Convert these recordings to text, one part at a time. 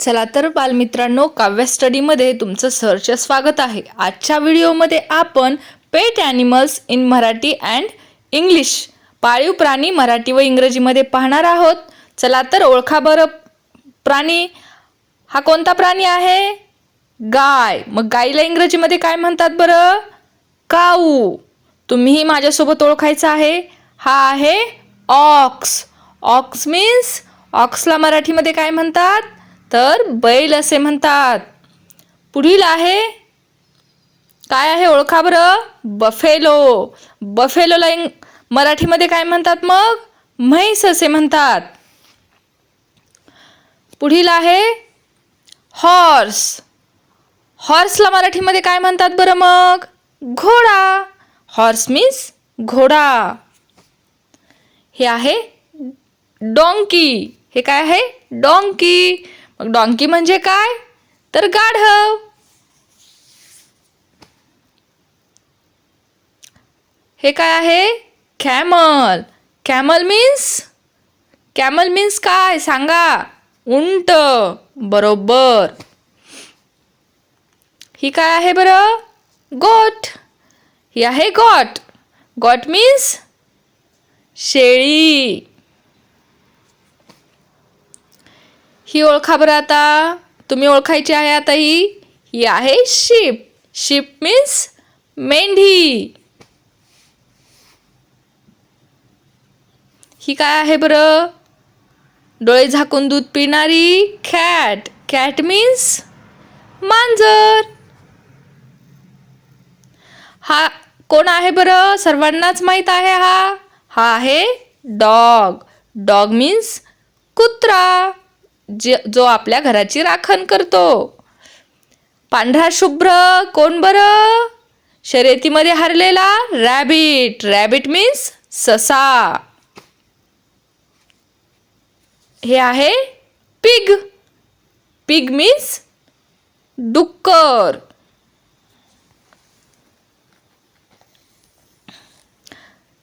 चला तर बालमित्रांनो, काव्य स्टडीमध्ये तुमचं सहर्ष स्वागत आहे। आजच्या व्हिडिओमध्ये आपण pet animals in Marathi and English, पाळीव प्राणी मराठी व इंग्रजीमध्ये पाहणार आहोत। चला तर ओळखा बरं प्राणी हा कोणता प्राणी आहे? गाय। मग गाईला इंग्रजीमध्ये काय म्हणतात बरं? काऊ। तुम्हीही माझ्यासोबत ओळखायचं आहे। हा आहे ऑक्स। ऑक्स मीन्स ऑक्सला मराठीमध्ये काय म्हणतात? तर बैल असे म्हणतात। पुढील आहे काय आहे ओळखा बरं? बफेलो। बफेलोला मराठीमध्ये काय म्हणतात मग? म्हैस असे म्हणतात। पुढील आहे हॉर्स। हॉर्सला मराठीमध्ये काय म्हणतात बरं मग? घोडा। हॉर्स मीन्स घोडा। हे आहे डोंकी। हे काय आहे? डोंकी। मग डोंकी म्हणजे काय? तर गाढव। हे काय आहे? कॅमल। कॅमल मीन्स काय सांगा? उंट। बरोबर। ही काय आहे बरं? गोट। ही आहे गॉट। गॉट मीन्स शेळी। ही ओळखा बरं आता, तुम्ही ओळखायची आहे आता ही आहे शीप। शीप मीन्स मेंढी। ही काय आहे बरं? डोळे झाकून दूध पिणारी कॅट। कॅट मीन्स मांजर। हा कोण आहे बरं? सर्वांनाच माहीत आहे हा आहे डॉग। डॉग मीन्स कुत्रा, जो आपल्या घराची राखण करतो। पांढरा शुभ्र कोण बरं? शर्यतीमध्ये हरलेला रॅबिट। रॅबिट मीन्स ससा। हे आहे पिग। पिग मीन्स डुक्कर।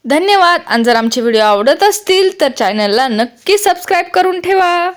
धन्यवाद। आणि जर आमचे व्हिडिओ आवडत असतील तर चॅनलला नक्की सबस्क्राईब करून ठेवा।